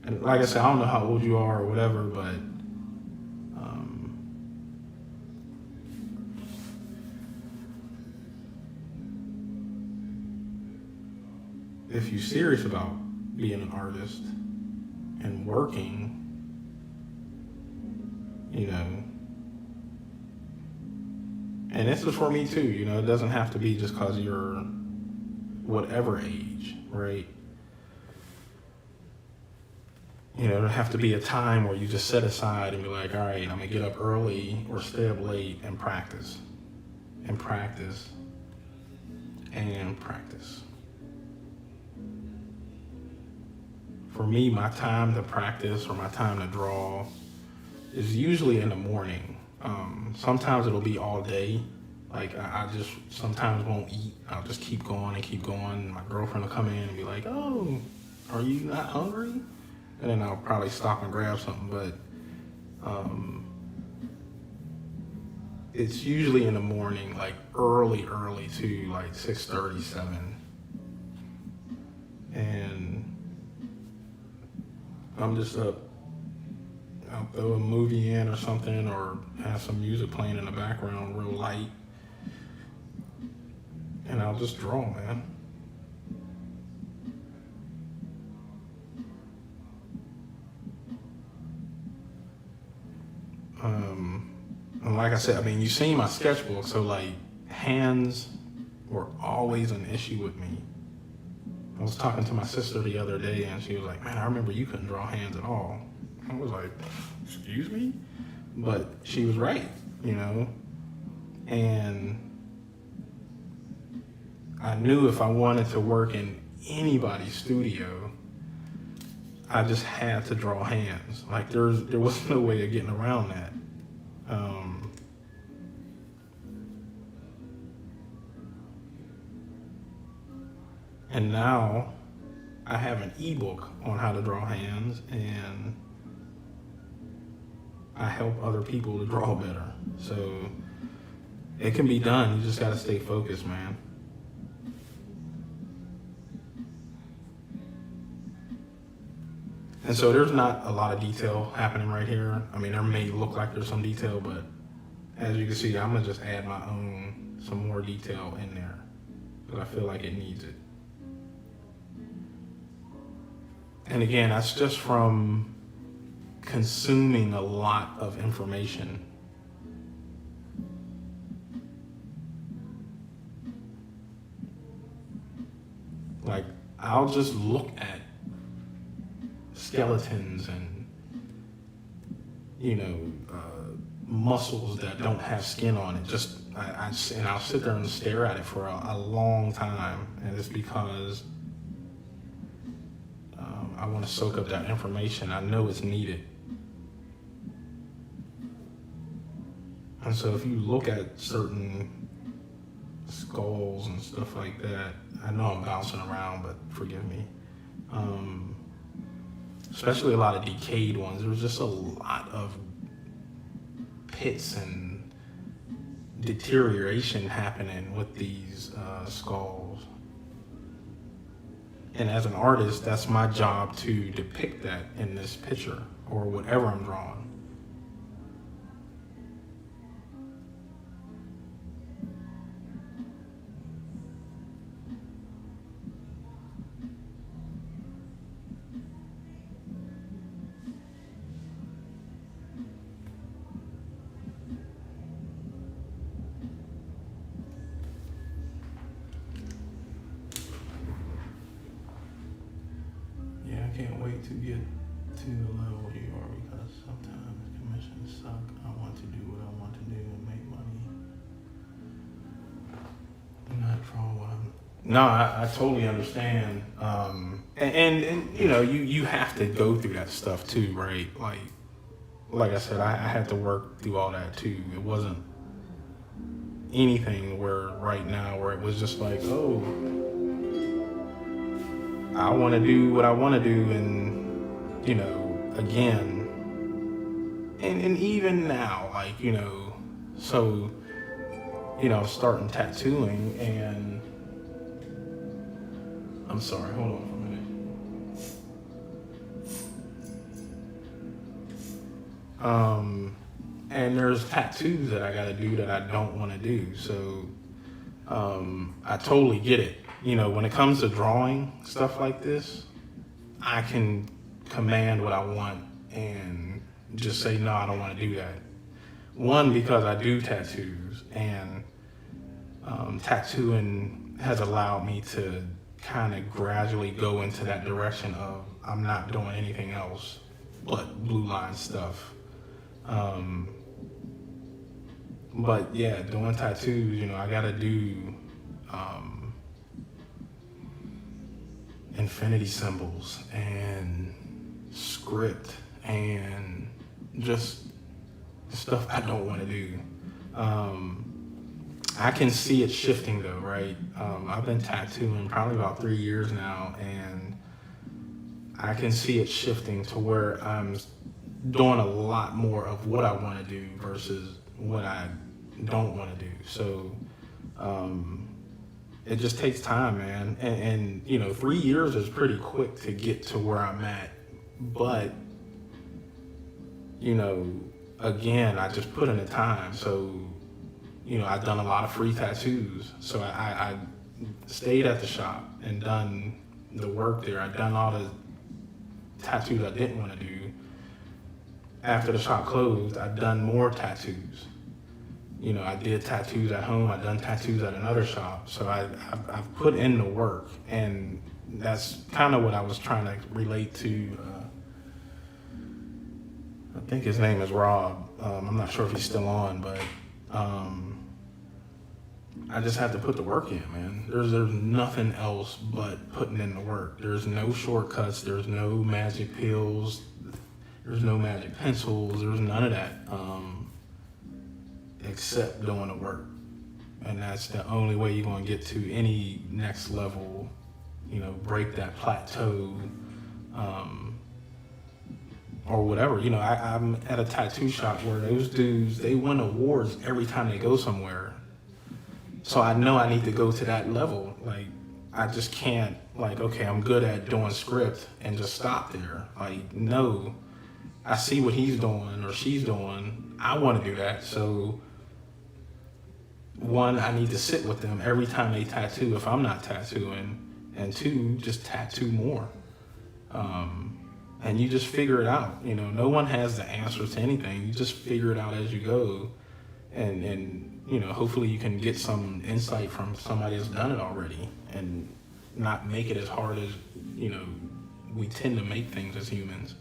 S1: And like I said, I don't know how old you are or whatever, but if you're serious about being an artist and working, and this is for me too, it doesn't have to be just because you're whatever age, right? There'll have to be a time where you just set aside and be like, all right, I'm gonna get up early or stay up late and practice and practice and practice. For me, my time to practice or my time to draw is usually in the morning. Sometimes it'll be all day. Like I just sometimes won't eat. I'll just keep going and keep going. My girlfriend will come in and be like, "Oh, are you not hungry?" And then I'll probably stop and grab something. But it's usually in the morning, like early to like 6:30, 7. And I'm just up. I'll throw a movie in or something, or have some music playing in the background real light. And I'll just draw, man. And like I said, I mean, you've seen my sketchbook, so like hands were always an issue with me. I was talking to my sister the other day and she was like, man, I remember you couldn't draw hands at all. I was like, excuse me? But she was right, and I knew if I wanted to work in anybody's studio, I just had to draw hands. Like there was no way of getting around that. And now I have an ebook on how to draw hands, and I help other people to draw better. So it can be done. You just got to stay focused, man. And so there's not a lot of detail happening right here. I mean, there may look like there's some detail, but as you can see, I'm gonna just add my own, some more detail in there because I feel like it needs it. And again, that's just from consuming a lot of information. Like, I'll just look at skeletons and muscles that don't have skin on it. And I'll sit there and stare at it for a long time, and it's because I want to soak up that information. I know it's needed. And so if you look at certain skulls and stuff like that, I know I'm bouncing around, but forgive me. Especially a lot of decayed ones. There's just a lot of pits and deterioration happening with these skulls. And as an artist, that's my job to depict that in this picture or whatever I'm drawing. I can't wait to get to the level you are because sometimes commissions suck. I want to do what I want to do and make money. Not draw what I'm. No, I totally understand. And you have to go through that stuff too, right? Like I said, I had to work through all that too. It wasn't anything where right now where it was just like, oh, I want to do what I want to do, and again, and even now, starting tattooing, and I'm sorry, hold on for a minute. And there's tattoos that I got to do that I don't want to do, so I totally get it. When it comes to drawing stuff like this, I can command what I want and just say, no, I don't want to do that. One, because I do tattoos, and tattooing has allowed me to kind of gradually go into that direction of I'm not doing anything else but blue line stuff. But yeah, doing tattoos, you know, I gotta do infinity symbols and script and just stuff I don't want to do. I can see it shifting though, right? I've been tattooing probably about 3 years now, and I can see it shifting to where I'm doing a lot more of what I want to do versus what I don't want to do. So it just takes time, man. And you know, 3 years is pretty quick to get to where I'm at. But, you know, again, I just put in the time. So, you know, I've done a lot of free tattoos. So I stayed at the shop and done the work there. I've done all the tattoos I didn't want to do. After the shop closed, I've done more tattoos. You know, I did tattoos at home. I've done tattoos at another shop. So I've put in the work, and that's kind of what I was trying to relate to. I think his name is Rob. I'm not sure if he's still on, but I just have to put the work in, man. There's nothing else but putting in the work. There's no shortcuts. There's no magic pills. There's no magic pencils. There's none of that. Except doing the work. And that's the only way you're going to get to any next level, you know, break that plateau, or whatever. You know, I'm at a tattoo shop where those dudes, they win awards every time they go somewhere. So I know I need to go to that level. Like, I just can't, like, okay, I'm good at doing script and just stop there. Like, no, I see what he's doing or she's doing. I want to do that. So, one, I need to sit with them every time they tattoo if I'm not tattooing, and two, just tattoo more. And you just figure it out. You know, no one has the answers to anything. You just figure it out as you go, and you know, hopefully you can get some insight from somebody that's done it already, and not make it as hard as, you know, we tend to make things as humans.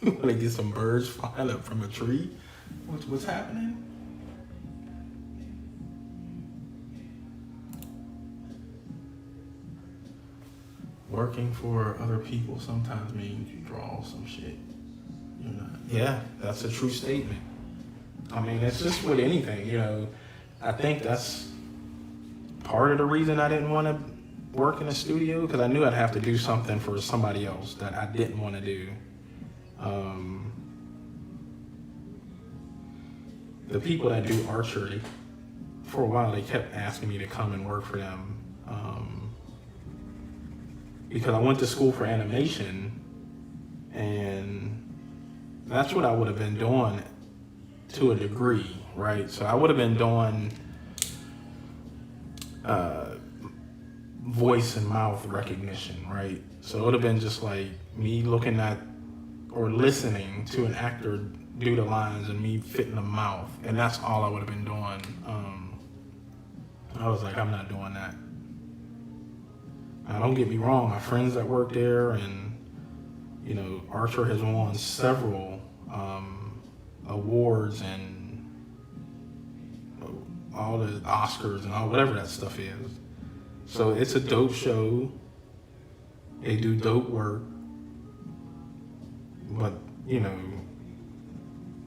S1: When they get some birds flying up from a tree, what's happening? Working for other people sometimes means you draw some shit. You're not. Yeah, that's a true statement. I mean, it's just with anything, you know. I think that's part of the reason I didn't want to work in a studio, because I knew I'd have to do something for somebody else that I didn't want to do. The people that do archery, for a while, they kept asking me to come and work for them. Because I went to school for animation, and that's what I would have been doing to a degree, right? So I would have been doing voice and mouth recognition, right? So it would have been just like me looking at or listening to an actor do the lines and me fitting the mouth, and that's all I would have been doing. I was like, I'm not doing that. Now, don't get me wrong, my friends that work there, and you know, Archer has won several awards and all the Oscars and all whatever that stuff is. So it's a dope show. They do dope work. But, you know,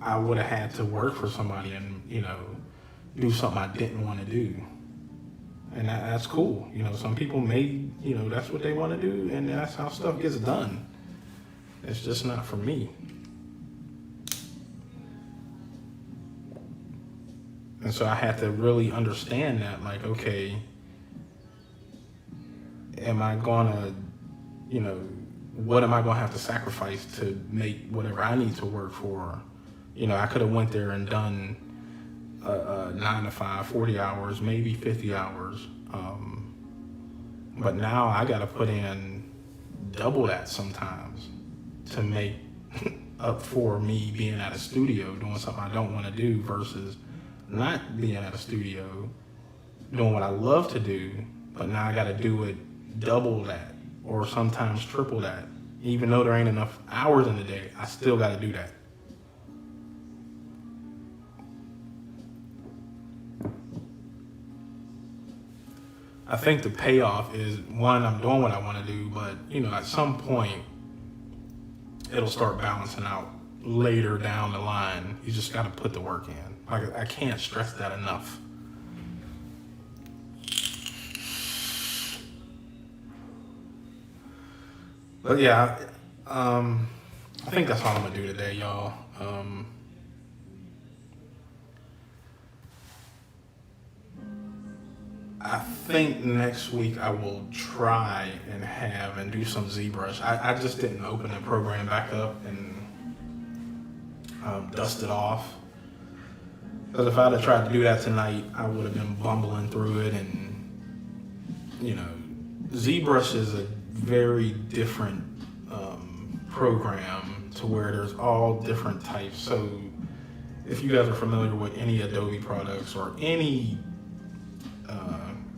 S1: I would have had to work for somebody and, you know, do something I didn't want to do. And that's cool. You know, some people may, you know, that's what they want to do, and that's how stuff gets done. It's just not for me. And so I had to really understand that, like, okay, am I gonna, you know, what am I gonna have to sacrifice to make whatever I need to work for? You know, I could have went there and done 9 to 5, 40 hours, maybe 50 hours. But now I gotta put in double that sometimes to make up for me being at a studio doing something I don't wanna do versus not being at a studio, doing what I love to do, but now I got to do it double that or sometimes triple that. Even though there ain't enough hours in the day, I still got to do that. I think the payoff is, one, I'm doing what I want to do, but at some point it'll start balancing out later down the line. You just got to put the work in. I can't stress that enough. But yeah, I think that's all I'm gonna do today, y'all. I think next week I will try and do some ZBrush. I just didn't open the program back up and dust it off. Because if I'd have tried to do that tonight, I would have been bumbling through it. And, ZBrush is a very different program to where there's all different types. So if you guys are familiar with any Adobe products or any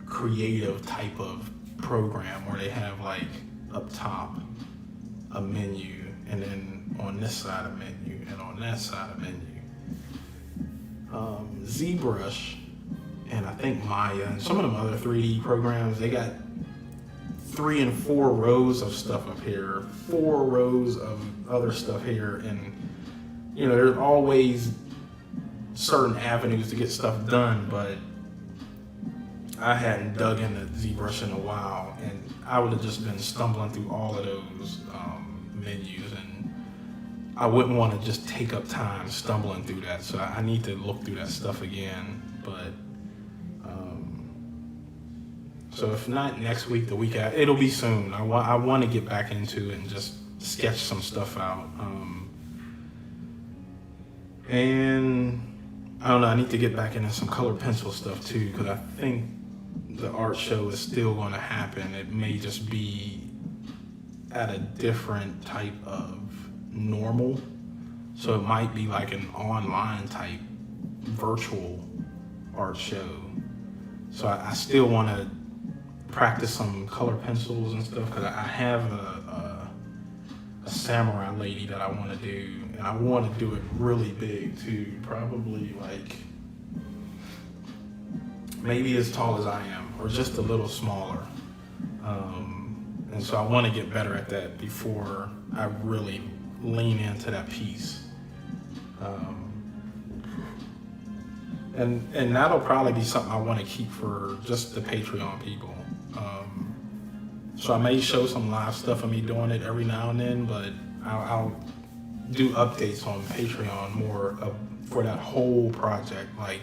S1: creative type of program where they have like up top a menu and then on this side a menu and on that side a menu, ZBrush and I think Maya and some of them other 3D programs, they got 3 and 4 rows of stuff up here, 4 rows of other stuff here, and there's always certain avenues to get stuff done, but I hadn't dug into ZBrush in a while, and I would have just been stumbling through all of those menus, and I wouldn't want to just take up time stumbling through that, so I need to look through that stuff again. But so if not next week, the week after, it'll be soon. I want to get back into it and just sketch some stuff out. And I don't know, I need to get back into some color pencil stuff too, because I think the art show is still going to happen. It may just be at a different type of normal. So it might be like an online type virtual art show. So I still want to practice some color pencils and stuff, because I have a samurai lady that I want to do, and I want to do it really big too, probably like maybe as tall as I am or just a little smaller, and so I want to get better at that before I really lean into that piece, and that'll probably be something I want to keep for just the Patreon people. So I may show some live stuff of me doing it every now and then, but I'll do updates on Patreon more for that whole project, like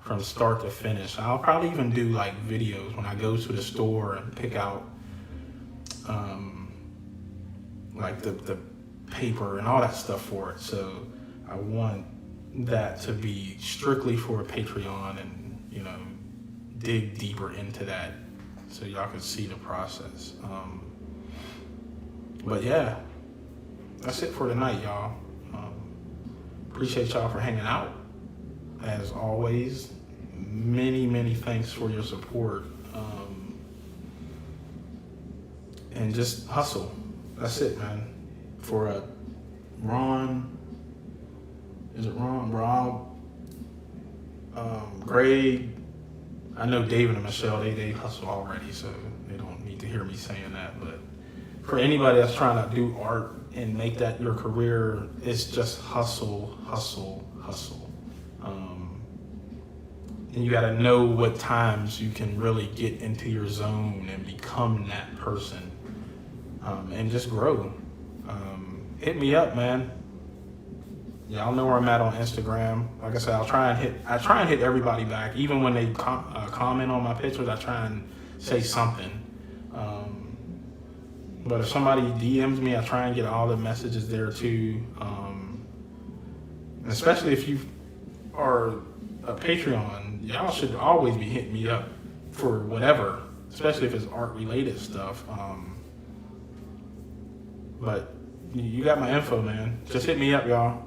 S1: from start to finish. I'll probably even do like videos when I go to the store and pick out like the paper and all that stuff for it. So I want that to be strictly for Patreon, and dig deeper into that so y'all can see the process. But yeah, that's it for tonight, y'all. Appreciate y'all for hanging out. As always, many thanks for your support. And just hustle. That's it, man. For Ron, is it Ron? Rob, Greg, I know David and Michelle, they hustle already, so they don't need to hear me saying that. But for anybody that's trying to do art and make that your career, it's just hustle. And you got to know what times you can really get into your zone and become that person, and just grow. Hit me up, man. Y'all know where I'm at on Instagram. Like I said, I try and hit everybody back. Even when they comment on my pictures, I try and say something. But if somebody DMs me, I try and get all the messages there too. Especially if you are a Patreon, y'all should always be hitting me up for whatever, especially if it's art related stuff. But you got my info, man. Just hit me up, y'all.